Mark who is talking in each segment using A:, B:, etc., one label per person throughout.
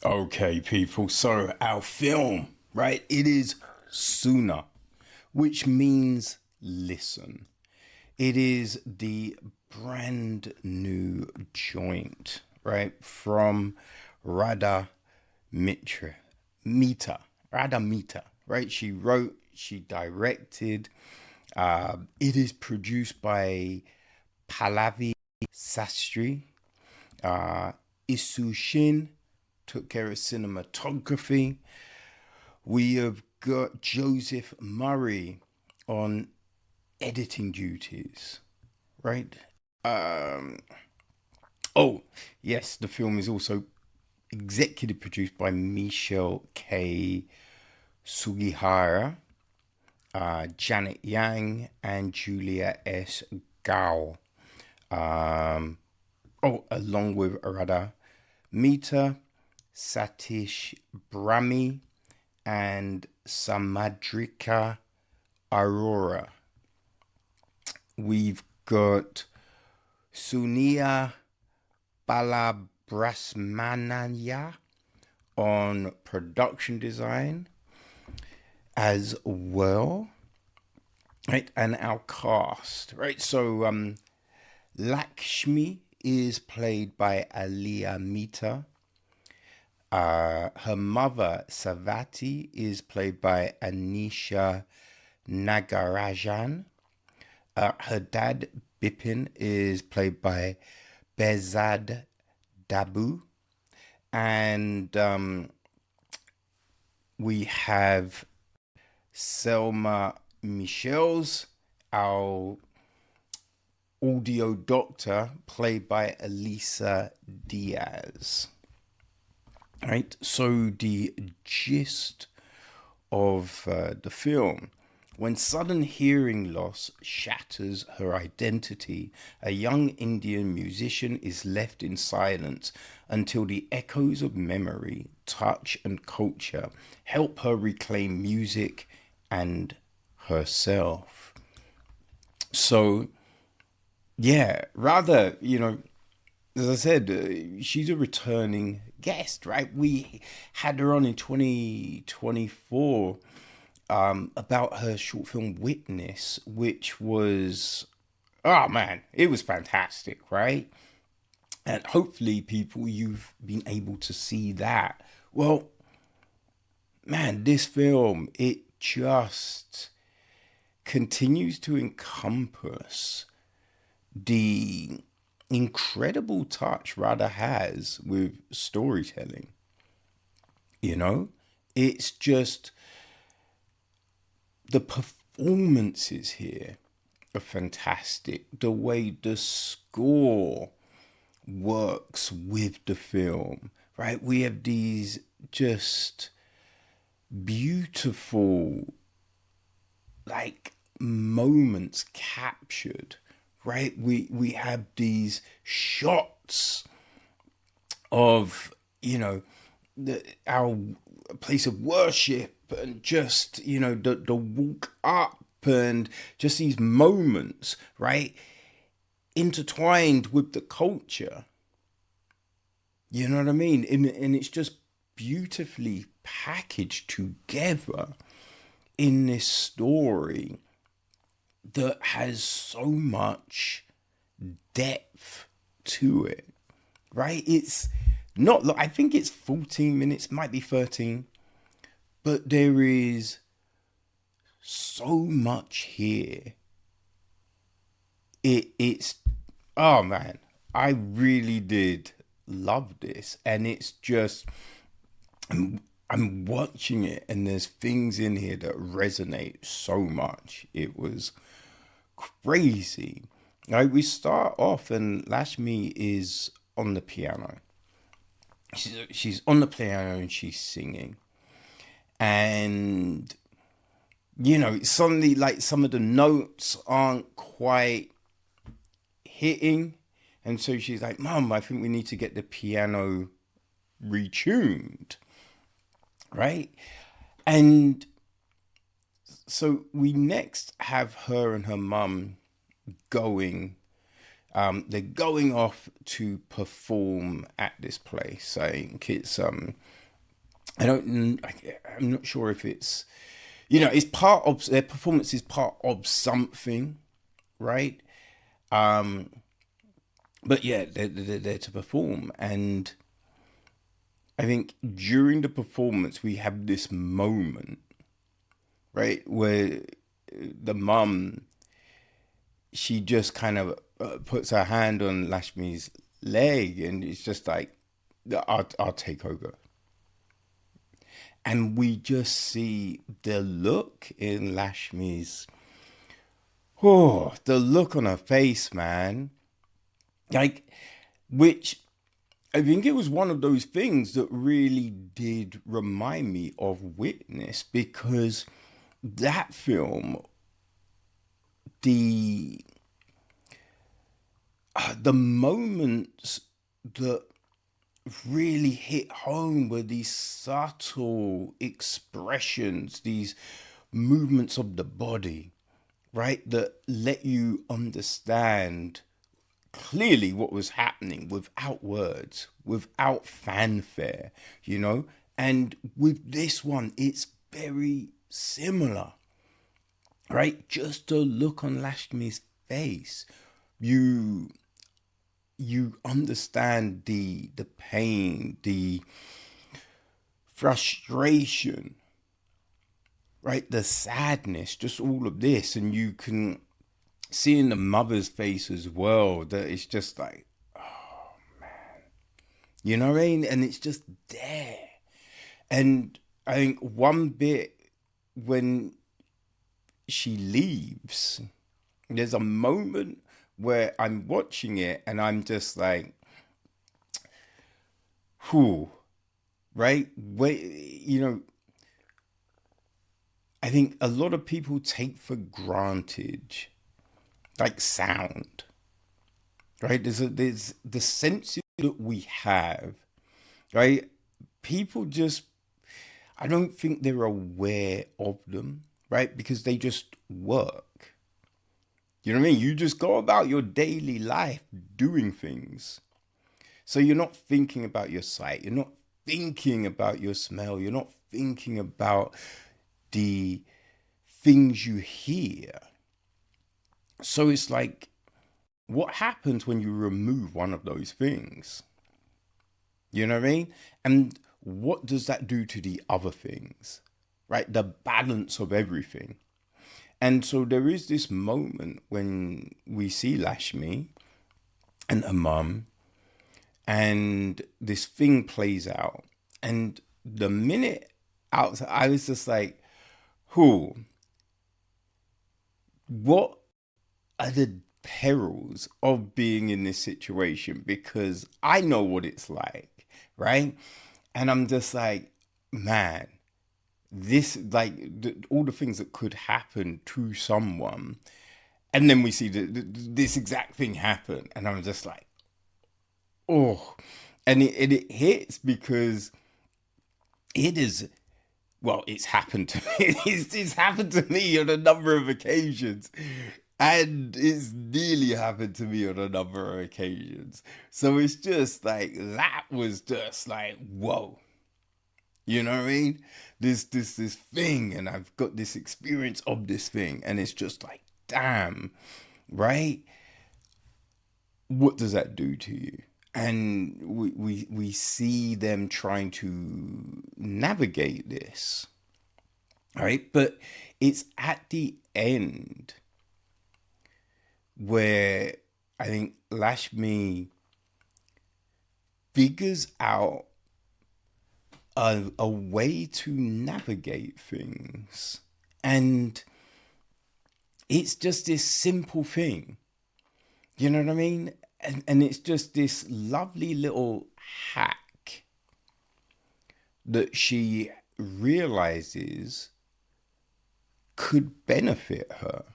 A: Okay, people, so our film, right? It is SÜNNA, which means listen. It is the brand new joint, right? From Radha Mehta, Radha Mehta, right? She wrote, she directed. It is produced by Pallavi Sastry. Isushin took care of cinematography. We have got Joseph Murray on editing duties, right? Um, oh, yes, the film is also executive produced by Michelle K. Sugihara, Janet Yang, and Julia S. Gao. Um, along with Radha Mehta, Satish Brahmi, and Samadrika Arora. We've got Sunia Balabrasmananya on production design as well, right? And our cast, right? So Lakshmi is played by Aaliya Mehta. Her mother, Savita, is played by Anisha Nagarajan. Her dad, Bipin, is played by Bezad Dabu. And we have Selma Michels, our audio doctor, played by Elisa Diaz. Right, so the gist of the film: when sudden hearing loss shatters her identity, a young Indian musician is left in silence until the echoes of memory, touch, and culture help her reclaim music and herself. So, yeah, rather, as I said, she's a returning guest, right? We had her on in 2024 about her short film Witness, which was, oh man, it was fantastic, right? And hopefully, people, you've been able to see that. Well, man, this film, it just continues to encompass the incredible touch Radha has with storytelling. It's just the performances here are fantastic. The way the score works with the film, right? We have these just beautiful, like, moments captured, right? We have these shots of our place of worship, and just the walk up, and just these moments, right, intertwined with the culture. You know what I mean? And it's just beautifully packaged together in this story that has so much depth to it, right? It's not, I think it's 14 minutes, might be 13, but there is so much here. It's, oh man, I really did love this. And it's just, I'm watching it, and there's things in here that resonate so much. It was crazy. Like, we start off and Lakshmi is on the piano. She's on the piano and she's singing. And, suddenly, like, some of the notes aren't quite hitting. And so she's like, Mom, I think we need to get the piano retuned. Right? And so we next have her and her mum going They're going off to perform at this place. I think it's I'm not sure if it's, it's part of their performance is part of something, right? But yeah, they're there to perform, and I think during the performance we have this moment, right, where the mum, she just kind of puts her hand on Lakshmi's leg, and it's just like, I'll take over. And we just see the look in Lakshmi's, the look on her face, man. Like, which I think it was one of those things that really did remind me of Witness, because that film, the moments that really hit home were these subtle expressions, these movements of the body, right, that let you understand clearly what was happening without words, without fanfare, And with this one, it's very similar, right? Just a look on Lakshmi's face, you understand the pain, the frustration, right? The sadness, just all of this. And you can see in the mother's face as well that it's just like, oh man, you know what I mean? And it's just there. And I think one bit when she leaves, there's a moment where I'm watching it and I'm just like, whew, right? I think a lot of people take for granted like sound, right? There's the senses that we have, right? People just, I don't think they're aware of them, right? Because they just work. You know what I mean? You just go about your daily life doing things. So you're not thinking about your sight. You're not thinking about your smell. You're not thinking about the things you hear. So it's like, what happens when you remove one of those things? You know what I mean? And what does that do to the other things, right? The balance of everything. And so there is this moment when we see Lakshmi and her mum, and this thing plays out. And the minute out, I was just like, what are the perils of being in this situation? Because I know what it's like, right? And I'm just like, man, this, like, all the things that could happen to someone, and then we see this exact thing happen, and I'm just like, oh, and it hits because it is, well, it's happened to me. It's happened to me on a number of occasions, and it's nearly happened to me on a number of occasions. So it's just like, that was just like, whoa. You know what I mean? This thing, and I've got this experience of this thing, and it's just like, damn, right? What does that do to you? And we see them trying to navigate this, right? But it's at the end where I think Lakshmi figures out a way to navigate things. And it's just this simple thing. You know what I mean? And it's just this lovely little hack that she realizes could benefit her.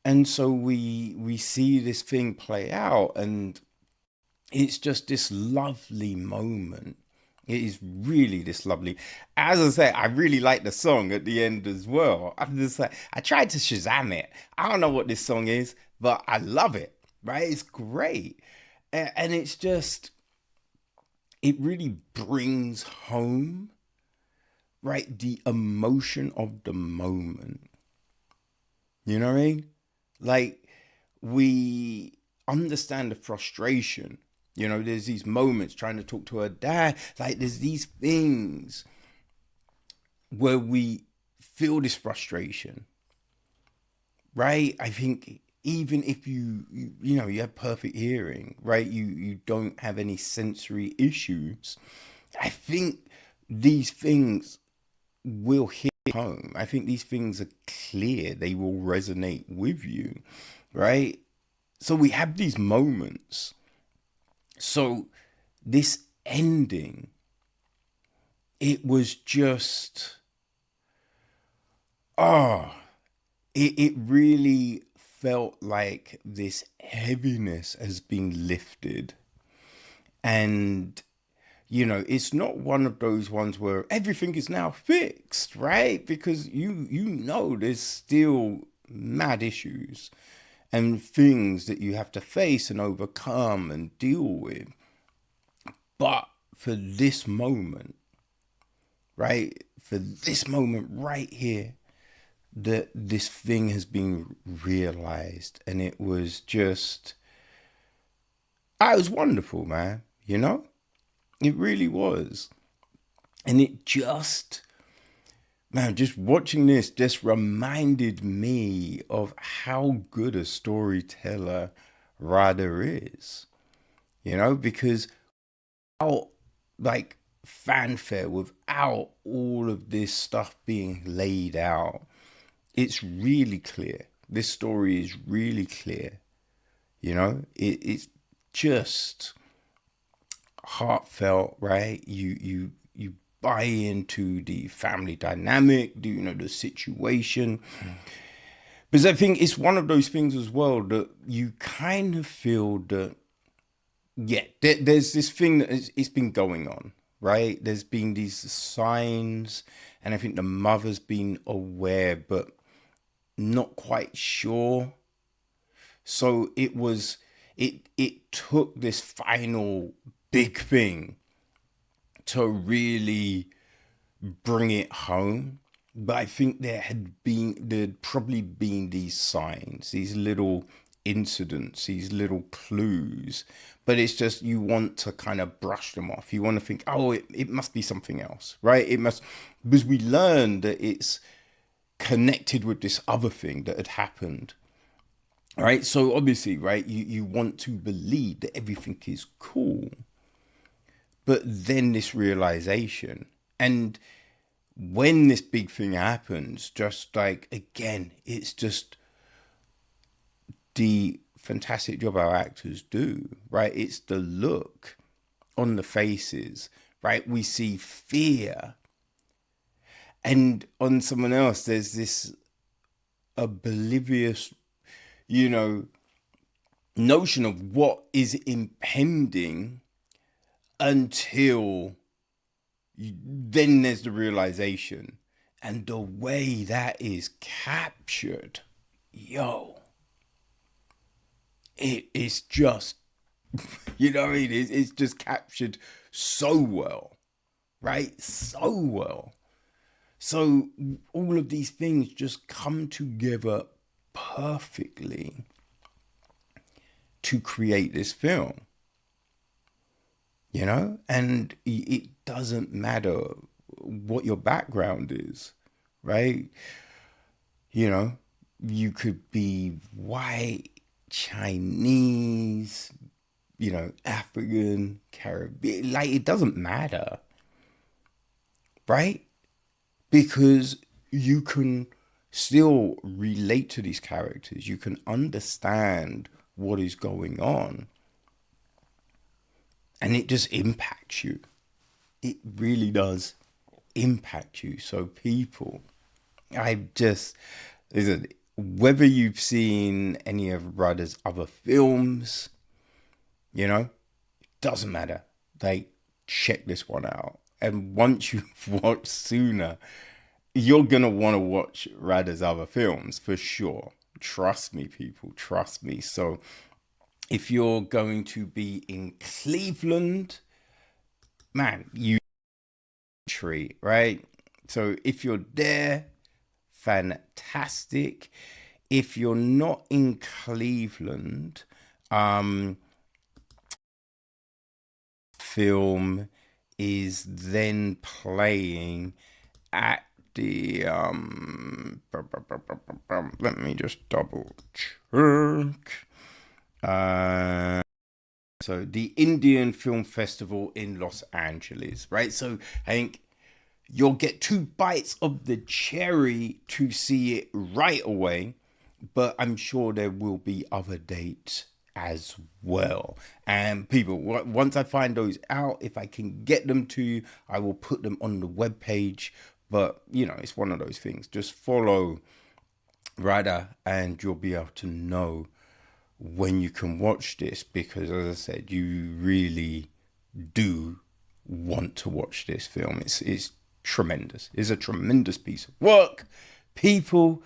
A: And so we see this thing play out, and it's just this lovely moment. It is really this lovely. As I say, I really like the song at the end as well. I'm just like, I tried to Shazam it. I don't know what this song is, but I love it. right? It's great. And it's just, it really brings home, right, the emotion of the moment. You know what I mean? Like, we understand the frustration. You know, there's these moments trying to talk to her dad. Like, there's these things where we feel this frustration, right? I think even if you know, you have perfect hearing, right? You don't have any sensory issues. I think these things will hit home. I think these things are clear. They will resonate with you, right? So we have these moments. So this ending, it was just, oh, it really felt like this heaviness has been lifted. And, you know, it's not one of those ones where everything is now fixed, right? Because you know there's still mad issues and things that you have to face and overcome and deal with. But for this moment, right? For this moment right here, that this thing has been realized, and it was just, it was wonderful, man. You know, it really was. And it just, man, just watching this just reminded me of how good a storyteller Radha is. You know, because without like fanfare, without all of this stuff being laid out, it's really clear. This story is really clear. You know, it's just heartfelt, right? You buy into the family dynamic, do you know the situation? Because I think it's one of those things as well that you kind of feel that, yeah, there's this thing that it's been going on, right? There's been these signs, and I think the mother's been aware, but not quite sure. So it took this final big thing to really bring it home. But I think there'd probably been these signs, these little incidents, these little clues. But it's just, you want to kind of brush them off. You want to think, oh, it must be something else, right? It must, because we learned that it's connected with this other thing that had happened. Right. So obviously, right, you want to believe that everything is cool. But then this realization, and when this big thing happens, just like, again, it's just the fantastic job our actors do, right? It's the look on the faces, right? We see fear. And on someone else, there's this oblivious, you know, notion of what is impending until then there's the realization. And the way that is captured, yo, it is just, you know what I mean? It's just captured so well, right? So well. So all of these things just come together perfectly to create this film, you know? And it doesn't matter what your background is, right? You know, you could be white, Chinese, you know, African, Caribbean, like, it doesn't matter, right? Because you can still relate to these characters. You can understand what is going on. And it just impacts you. It really does impact you. So people, listen, whether you've seen any of Radha's other films, you know, doesn't matter. Like, check this one out. And once you've watched SÜNNA, you're going to want to watch Radha's other films for sure. Trust me, people. Trust me. So If you're going to be in Cleveland, man, you treat, right? So if you're there, fantastic. If you're not in Cleveland, film is then playing at the let me just double check. So the Indian Film Festival in Los Angeles, right? So I think you'll get 2 bites of the cherry to see it right away, but I'm sure there will be other dates as well. And people, once I find those out, if I can get them to you, I will put them on the webpage. But, you know, it's one of those things. Just follow Radha and you'll be able to know when you can watch this, because as I said, you really do want to watch this film. It's tremendous. It's a tremendous piece of work. People,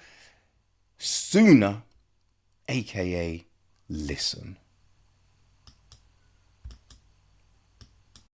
A: SÜNNA, aka Listen.